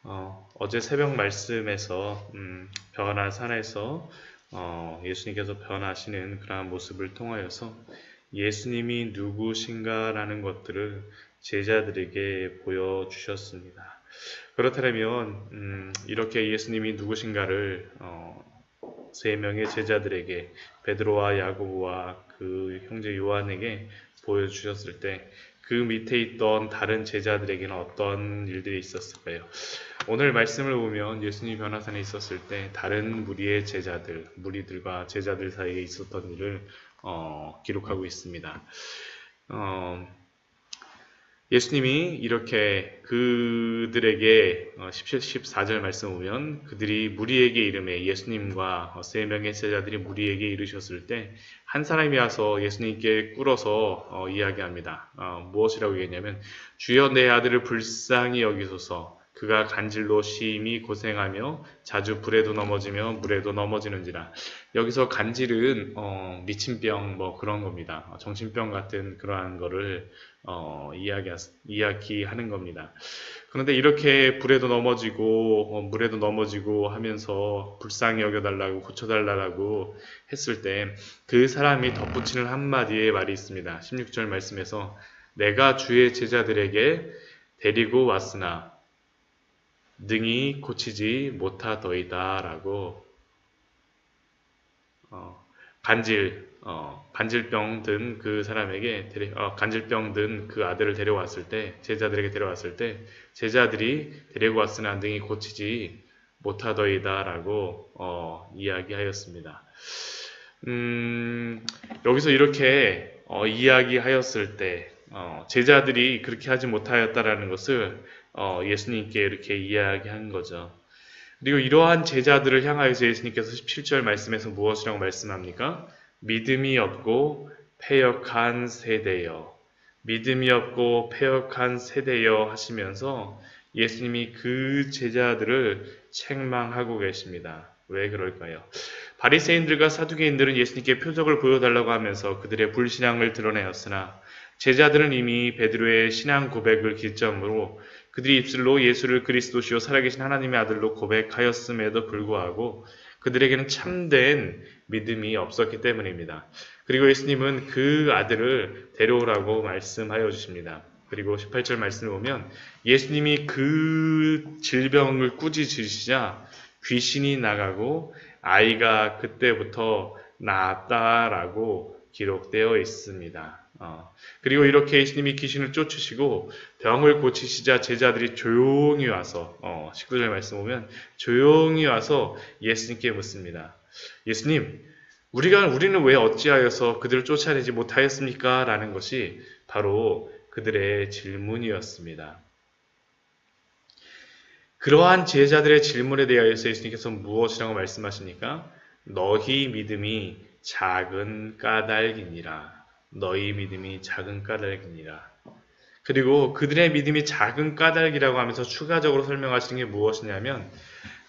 어제 새벽 말씀에서 변화산에서 예수님께서 변하시는 그러한 모습을 통하여서 예수님이 누구신가라는 것들을 제자들에게 보여주셨습니다. 그렇다면 이렇게 예수님이 누구신가를 세 명의 제자들에게 베드로와 야고보와 그 형제 요한에게 보여주셨을 때 그 밑에 있던 다른 제자들에게는 어떤 일들이 있었을까요? 오늘 말씀을 보면 예수님 변화산에 있었을 때 다른 무리의 제자들, 무리들과 제자들 사이에 있었던 일을 기록하고 있습니다. 예수님이 이렇게 그들에게 17, 14절 말씀 보면 그들이 무리에게 이름해 예수님과 세 명의 제자들이 무리에게 이르셨을 때 한 사람이 와서 예수님께 꿇어서 이야기합니다. 무엇이라고 얘기했냐면 주여 내 아들을 불쌍히 여기소서 그가 간질로 심히 고생하며 자주 불에도 넘어지며 물에도 넘어지는지라. 여기서 간질은 미친병 뭐 그런 겁니다. 정신병 같은 그러한 거를 이야기하는 겁니다. 그런데 이렇게 불에도 넘어지고 물에도 넘어지고 하면서 불쌍히 여겨달라고 고쳐달라고 했을 때 그 사람이 덧붙이는 한마디의 말이 있습니다. 16절 말씀에서 내가 주의 제자들에게 데리고 왔으나 능히 고치지 못하더이다 라고 간질병 든 그 사람에게 간질병 든 그 아들을 데려왔을 때 제자들에게 데려왔을 때 제자들이 데리고 왔으나 능히 고치지 못하더이다 라고 이야기하였습니다. 여기서 이렇게 이야기하였을 때 제자들이 그렇게 하지 못하였다라는 것을 예수님께 이렇게 이야기한 거죠. 그리고 이러한 제자들을 향하여서 예수님께서 17절 말씀에서 무엇이라고 말씀합니까? 믿음이 없고 패역한 세대여. 믿음이 없고 패역한 세대여 하시면서 예수님이 그 제자들을 책망하고 계십니다. 왜 그럴까요? 바리새인들과 사두개인들은 예수님께 표적을 보여달라고 하면서 그들의 불신앙을 드러내었으나 제자들은 이미 베드로의 신앙 고백을 기점으로 그들이 입술로 예수를 그리스도시요 살아계신 하나님의 아들로 고백하였음에도 불구하고 그들에게는 참된 믿음이 없었기 때문입니다. 그리고 예수님은 그 아들을 데려오라고 말씀하여 주십니다. 그리고 18절 말씀을 보면 예수님이 그 질병을 꾸짖으시자 귀신이 나가고 아이가 그때부터 나았다라고 기록되어 있습니다. 그리고 이렇게 예수님이 귀신을 쫓으시고 병을 고치시자 제자들이 조용히 와서 19절 말씀 보면 조용히 와서 예수님께 묻습니다. 예수님, 우리는 왜 어찌하여서 그들을 쫓아내지 못하였습니까? 라는 것이 바로 그들의 질문이었습니다. 그러한 제자들의 질문에 대하여서 예수님께서 무엇이라고 말씀하십니까? 너희 믿음이 작은 까닭이니라. 너희 믿음이 작은 까닭이니라. 그리고 그들의 믿음이 작은 까닭이라고 하면서 추가적으로 설명하시는 게 무엇이냐면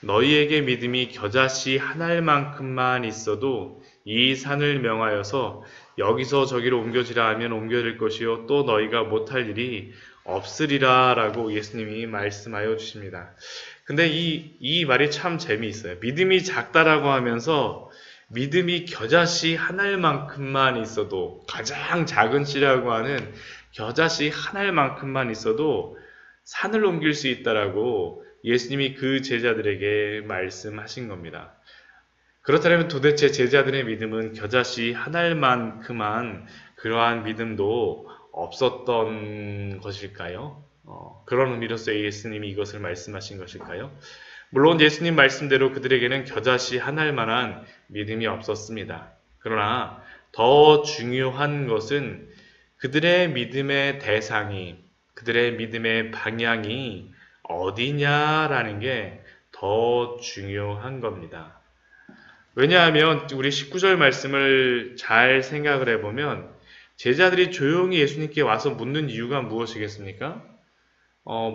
너희에게 믿음이 겨자씨 한 알만큼만 있어도 이 산을 명하여서 여기서 저기로 옮겨지라 하면 옮겨질 것이요 또 너희가 못할 일이 없으리라 라고 예수님이 말씀하여 주십니다. 근데 이 말이 참 재미있어요. 믿음이 작다라고 하면서 믿음이 겨자씨 한 알만큼만 있어도 가장 작은 씨라고 하는 겨자씨 한 알만큼만 있어도 산을 옮길 수 있다라고 예수님이 그 제자들에게 말씀하신 겁니다. 그렇다면 도대체 제자들의 믿음은 겨자씨 한 알만큼한 그러한 믿음도 없었던 것일까요? 그런 의미로서 예수님이 이것을 말씀하신 것일까요? 물론 예수님 말씀대로 그들에게는 겨자씨 한 알만한 믿음이 없었습니다. 그러나 더 중요한 것은 그들의 믿음의 대상이, 그들의 믿음의 방향이 어디냐라는 게 더 중요한 겁니다. 왜냐하면 우리 19절 말씀을 잘 생각을 해보면 제자들이 조용히 예수님께 와서 묻는 이유가 무엇이겠습니까?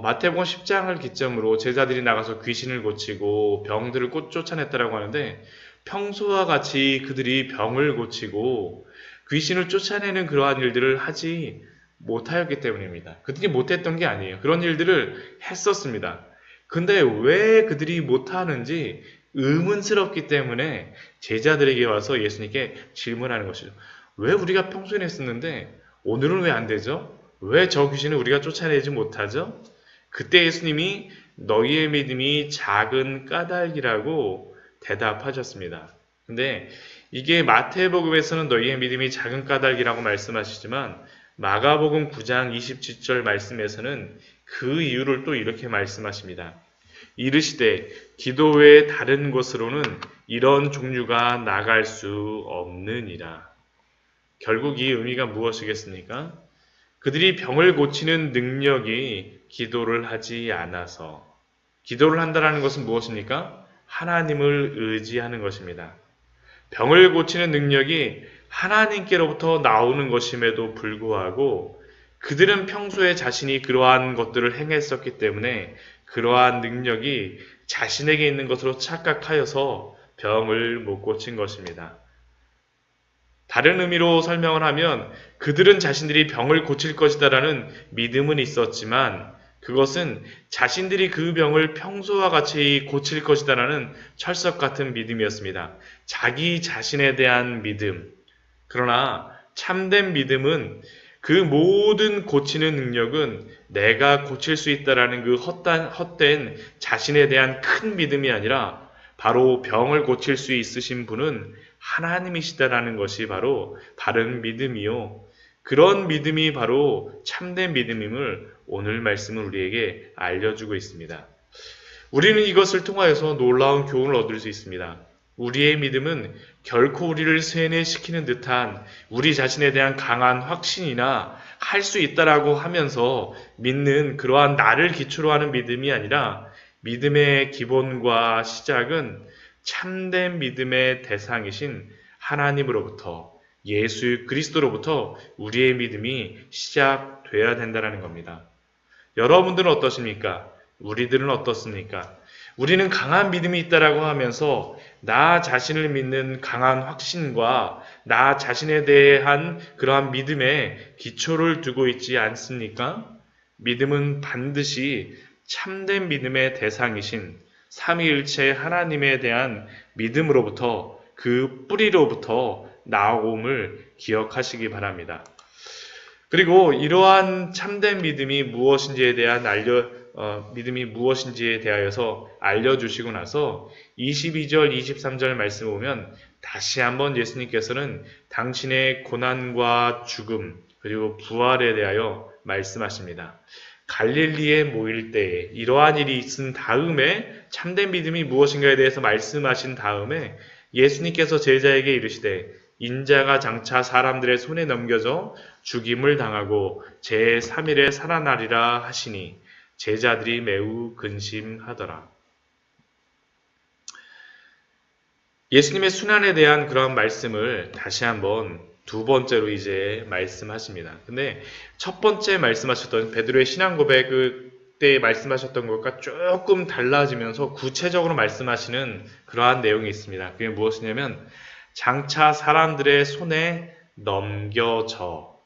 마태복음 10장을 기점으로 제자들이 나가서 귀신을 고치고 병들을 쫓아냈다라고 하는데 평소와 같이 그들이 병을 고치고 귀신을 쫓아내는 그러한 일들을 하지 못하였기 때문입니다. 그들이 못했던 게 아니에요. 그런 일들을 했었습니다. 근데 왜 그들이 못하는지 의문스럽기 때문에 제자들에게 와서 예수님께 질문하는 것이죠. 왜 우리가 평소에 했었는데 오늘은 왜 안 되죠? 왜 저 귀신을 우리가 쫓아내지 못하죠? 그때 예수님이 너희의 믿음이 작은 까닭이라고 대답하셨습니다. 근데 이게 마태복음에서는 너희의 믿음이 작은 까닭이라고 말씀하시지만 마가복음 9장 27절 말씀에서는 그 이유를 또 이렇게 말씀하십니다. 이르시되 기도 외에 다른 곳으로는 이런 종류가 나갈 수 없느니라. 결국 이 의미가 무엇이겠습니까? 그들이 병을 고치는 능력이 기도를 하지 않아서, 기도를 한다는 것은 무엇입니까? 하나님을 의지하는 것입니다. 병을 고치는 능력이 하나님께로부터 나오는 것임에도 불구하고 그들은 평소에 자신이 그러한 것들을 행했었기 때문에 그러한 능력이 자신에게 있는 것으로 착각하여서 병을 못 고친 것입니다. 다른 의미로 설명을 하면 그들은 자신들이 병을 고칠 것이다라는 믿음은 있었지만 그것은 자신들이 그 병을 평소와 같이 고칠 것이다라는 철석 같은 믿음이었습니다. 자기 자신에 대한 믿음. 그러나 참된 믿음은 그 모든 고치는 능력은 내가 고칠 수 있다라는 그 헛된 자신에 대한 큰 믿음이 아니라 바로 병을 고칠 수 있으신 분은 하나님이시다라는 것이 바로 바른 믿음이요. 그런 믿음이 바로 참된 믿음임을 오늘 말씀은 우리에게 알려주고 있습니다. 우리는 이것을 통하여서 놀라운 교훈을 얻을 수 있습니다. 우리의 믿음은 결코 우리를 세뇌시키는 듯한 우리 자신에 대한 강한 확신이나 할 수 있다라고 하면서 믿는 그러한 나를 기초로 하는 믿음이 아니라 믿음의 기본과 시작은 참된 믿음의 대상이신 하나님으로부터 예수 그리스도로부터 우리의 믿음이 시작되어야 된다는 겁니다. 여러분들은 어떠십니까? 우리들은 어떻습니까? 우리는 강한 믿음이 있다라고 하면서 나 자신을 믿는 강한 확신과 나 자신에 대한 그러한 믿음에 기초를 두고 있지 않습니까? 믿음은 반드시 참된 믿음의 대상이신 삼위일체 하나님에 대한 믿음으로부터 그 뿌리로부터 나옴을 기억하시기 바랍니다. 그리고 이러한 참된 믿음이 무엇인지에 대한 믿음이 무엇인지에 대하여서 알려주시고 나서 22절, 23절 말씀을 보면 다시 한번 예수님께서는 당신의 고난과 죽음 그리고 부활에 대하여 말씀하십니다. 갈릴리에 모일 때에 이러한 일이 있은 다음에 참된 믿음이 무엇인가에 대해서 말씀하신 다음에 예수님께서 제자에게 이르시되 인자가 장차 사람들의 손에 넘겨져 죽임을 당하고 제3일에 살아나리라 하시니 제자들이 매우 근심하더라. 예수님의 순환에 대한 그런 말씀을 다시 한번 두 번째로 이제 말씀하십니다. 근데 첫 번째 말씀하셨던 베드로의 신앙 고백 때 말씀하셨던 것과 조금 달라지면서 구체적으로 말씀하시는 그러한 내용이 있습니다. 그게 무엇이냐면 장차 사람들의 손에 넘겨져.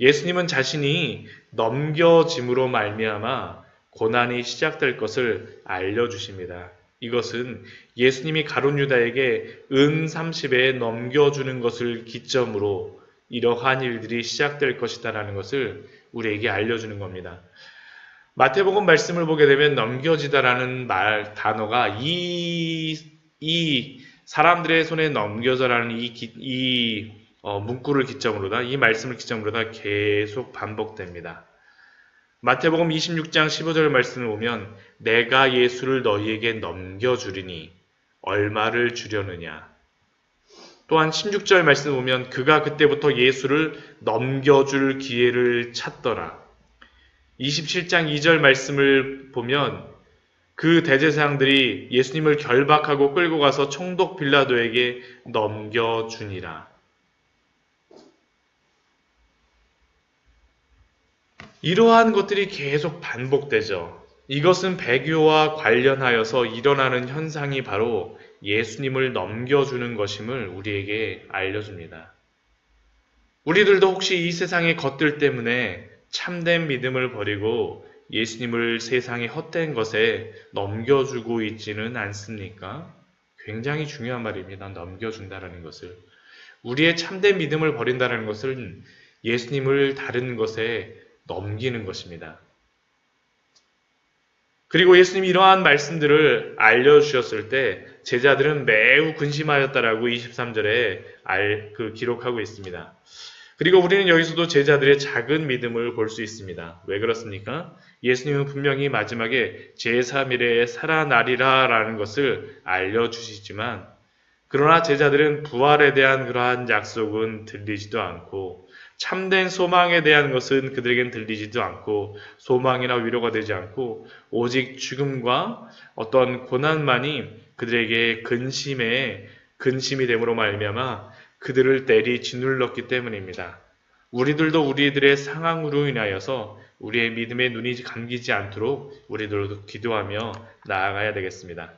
예수님은 자신이 넘겨짐으로 말미암아 고난이 시작될 것을 알려주십니다. 이것은 예수님이 가룟 유다에게 은 30에 넘겨주는 것을 기점으로 이러한 일들이 시작될 것이다라는 것을 우리에게 알려주는 겁니다. 마태복음 말씀을 보게 되면 넘겨지다라는 단어가 이 사람들의 손에 넘겨져라는 이 문구를 기점으로다, 이 말씀을 기점으로다 계속 반복됩니다. 마태복음 26장 15절 말씀을 보면 내가 예수를 너희에게 넘겨주리니 얼마를 주려느냐. 또한 16절 말씀을 보면 그가 그때부터 예수를 넘겨줄 기회를 찾더라. 27장 2절 말씀을 보면 그 대제사장들이 예수님을 결박하고 끌고 가서 총독 빌라도에게 넘겨주니라. 이러한 것들이 계속 반복되죠. 이것은 배교와 관련하여서 일어나는 현상이 바로 예수님을 넘겨주는 것임을 우리에게 알려줍니다. 우리들도 혹시 이 세상의 것들 때문에 참된 믿음을 버리고 예수님을 세상의 헛된 것에 넘겨주고 있지는 않습니까? 굉장히 중요한 말입니다. 넘겨준다라는 것을. 우리의 참된 믿음을 버린다는 것은 예수님을 다른 것에 넘기는 것입니다. 그리고 예수님이 이러한 말씀들을 알려주셨을 때 제자들은 매우 근심하였다라고 23절에 기록하고 있습니다. 그리고 우리는 여기서도 제자들의 작은 믿음을 볼 수 있습니다. 왜 그렇습니까? 예수님은 분명히 마지막에 제3일에 살아나리라 라는 것을 알려주시지만 그러나 제자들은 부활에 대한 그러한 약속은 들리지도 않고 참된 소망에 대한 것은 그들에겐 들리지도 않고 소망이나 위로가 되지 않고 오직 죽음과 어떤 고난만이 그들에게 근심이 됨으로 말미암아 그들을 때리 짓눌렀기 때문입니다. 우리들도 우리들의 상황으로 인하여서 우리의 믿음의 눈이 감기지 않도록 우리들도 기도하며 나아가야 되겠습니다.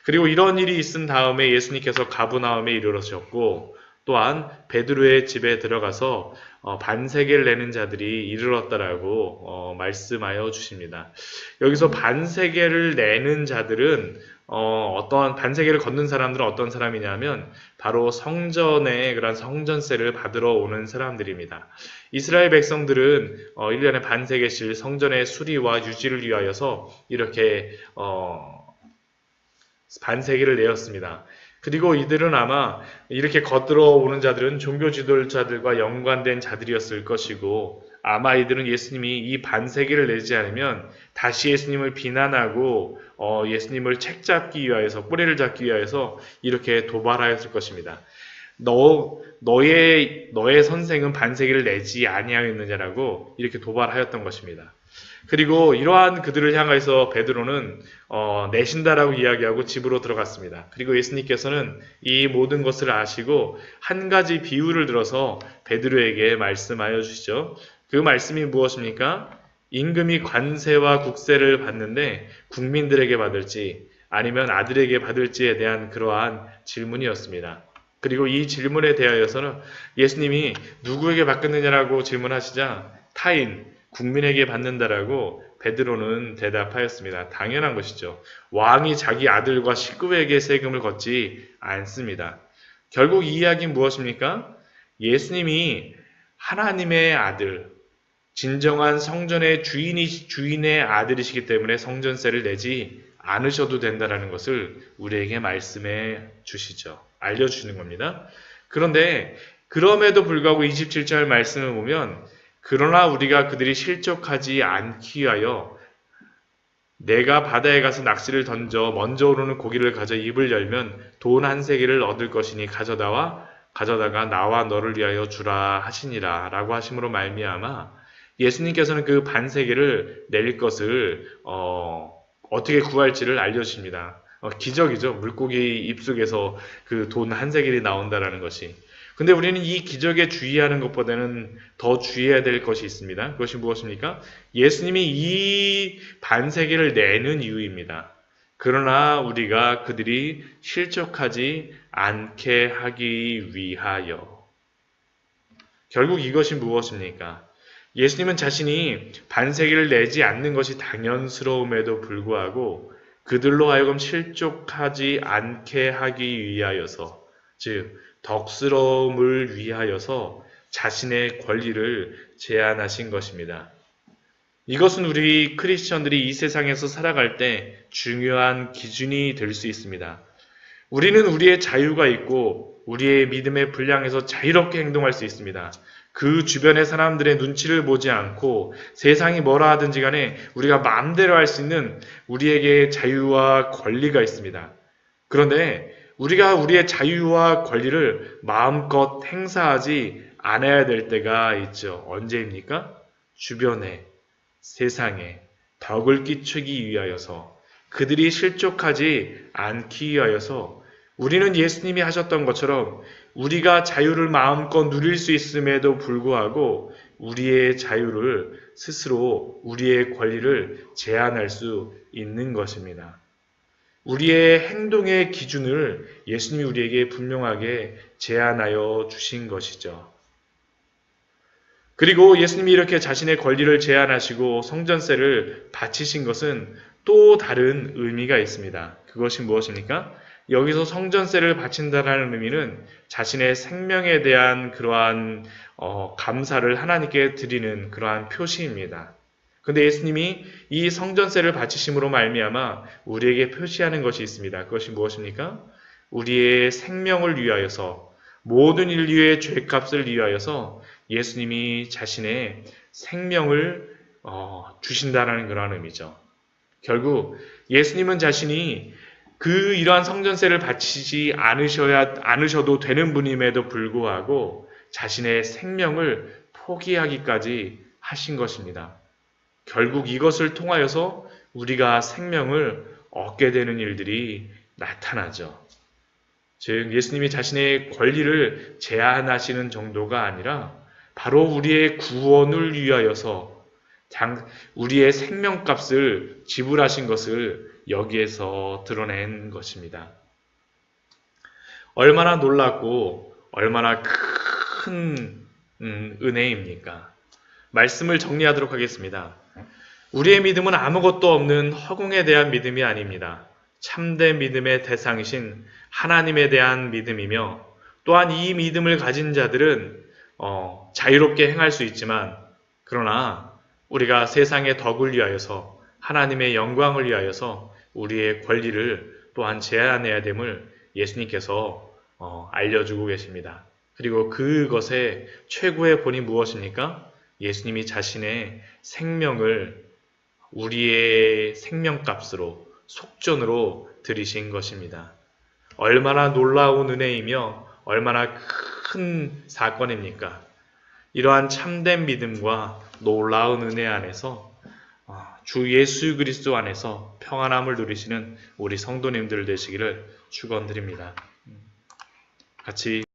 그리고 이런 일이 있은 다음에 예수님께서 가브나움에 이르러셨고 또한 베드로의 집에 들어가서 반세계를 내는 자들이 이르렀다라고 말씀하여 주십니다. 여기서 반세계를 내는 자들은 어떠한 반세계를 걷는 사람들은 어떤 사람이냐면 바로 성전의 그런 성전세를 받으러 오는 사람들입니다. 이스라엘 백성들은 1년에 반세계씩 성전의 수리와 유지를 위하여서 이렇게 반세계를 내었습니다. 그리고 이들은 아마 이렇게 걷들어 오는 자들은 종교 지도자들과 연관된 자들이었을 것이고 아마 이들은 예수님이 이 반세계를 내지 않으면 다시 예수님을 비난하고 예수님을 책잡기 위하여서 꼬리를 잡기 위하여서 이렇게 도발하였을 것입니다. 너의 선생은 반세계를 내지 아니하였느냐라고 이렇게 도발하였던 것입니다. 그리고 이러한 그들을 향해서 베드로는 내신다라고 이야기하고 집으로 들어갔습니다. 그리고 예수님께서는 이 모든 것을 아시고 한 가지 비유를 들어서 베드로에게 말씀하여 주시죠. 그 말씀이 무엇입니까? 임금이 관세와 국세를 받는데 국민들에게 받을지 아니면 아들에게 받을지에 대한 그러한 질문이었습니다. 그리고 이 질문에 대하여서는 예수님이 누구에게 받겠느냐라고 질문하시자 타인, 국민에게 받는다라고 베드로는 대답하였습니다. 당연한 것이죠. 왕이 자기 아들과 식구에게 세금을 걷지 않습니다. 결국 이 이야기는 무엇입니까? 예수님이 하나님의 아들, 진정한 성전의 주인의 아들이시기 때문에 성전세를 내지 않으셔도 된다는 것을 우리에게 말씀해 주시죠. 알려주시는 겁니다. 그런데 그럼에도 불구하고 27절 말씀을 보면 그러나 우리가 그들이 실족하지 않기 위하여 내가 바다에 가서 낚시를 던져 먼저 오르는 고기를 가져 입을 열면 돈 한 세기를 얻을 것이니 가져다가 나와 너를 위하여 주라 하시니라 라고 하심으로 말미암아 예수님께서는 그 반세기를 낼 것을 어떻게 구할지를 알려주십니다. 기적이죠. 물고기 입속에서 그 돈 한 세겔이 나온다라는 것이. 근데 우리는 이 기적에 주의하는 것보다는 더 주의해야 될 것이 있습니다. 그것이 무엇입니까? 예수님이 이 반세기를 내는 이유입니다. 그러나 우리가 그들이 실족하지 않게 하기 위하여. 결국 이것이 무엇입니까? 예수님은 자신이 반세기를 내지 않는 것이 당연스러움에도 불구하고 그들로 하여금 실족하지 않게 하기 위하여서, 즉 덕스러움을 위하여서 자신의 권리를 제한하신 것입니다. 이것은 우리 크리스천들이 이 세상에서 살아갈 때 중요한 기준이 될 수 있습니다. 우리는 우리의 자유가 있고 우리의 믿음의 분량에서 자유롭게 행동할 수 있습니다. 그 주변의 사람들의 눈치를 보지 않고 세상이 뭐라 하든지 간에 우리가 마음대로 할 수 있는 우리에게 자유와 권리가 있습니다. 그런데 우리가 우리의 자유와 권리를 마음껏 행사하지 않아야 될 때가 있죠. 언제입니까? 주변에, 세상에 덕을 끼치기 위하여서, 그들이 실족하지 않기 위하여서 우리는 예수님이 하셨던 것처럼 우리가 자유를 마음껏 누릴 수 있음에도 불구하고 우리의 자유를 스스로 우리의 권리를 제한할 수 있는 것입니다. 우리의 행동의 기준을 예수님이 우리에게 분명하게 제한하여 주신 것이죠. 그리고 예수님이 이렇게 자신의 권리를 제한하시고 성전세를 바치신 것은 또 다른 의미가 있습니다. 그것이 무엇입니까? 여기서 성전세를 바친다는 의미는 자신의 생명에 대한 그러한 감사를 하나님께 드리는 그러한 표시입니다. 근데 예수님이 이 성전세를 바치심으로 말미암아 우리에게 표시하는 것이 있습니다. 그것이 무엇입니까? 우리의 생명을 위하여서, 모든 인류의 죄값을 위하여서 예수님이 자신의 생명을 주신다는 그런 의미죠. 결국 예수님은 자신이 이러한 성전세를 바치지 않으셔도 되는 분임에도 불구하고 자신의 생명을 포기하기까지 하신 것입니다. 결국 이것을 통하여서 우리가 생명을 얻게 되는 일들이 나타나죠. 즉 예수님이 자신의 권리를 제한하시는 정도가 아니라 바로 우리의 구원을 위하여서 우리의 생명값을 지불하신 것을 여기에서 드러낸 것입니다. 얼마나 놀랍고 얼마나 큰 은혜입니까? 말씀을 정리하도록 하겠습니다. 우리의 믿음은 아무것도 없는 허공에 대한 믿음이 아닙니다. 참된 믿음의 대상이신 하나님에 대한 믿음이며, 또한 이 믿음을 가진 자들은 자유롭게 행할 수 있지만, 그러나 우리가 세상의 덕을 위하여서, 하나님의 영광을 위하여서 우리의 권리를 또한 제한해야 됨을 예수님께서 알려주고 계십니다. 그리고 그것의 최고의 본이 무엇입니까? 예수님이 자신의 생명을 우리의 생명값으로, 속전으로 드리신 것입니다. 얼마나 놀라운 은혜이며 얼마나 큰 사건입니까? 이러한 참된 믿음과 놀라운 은혜 안에서 주 예수 그리스도 안에서 평안함을 누리시는 우리 성도님들 되시기를 축원드립니다. 같이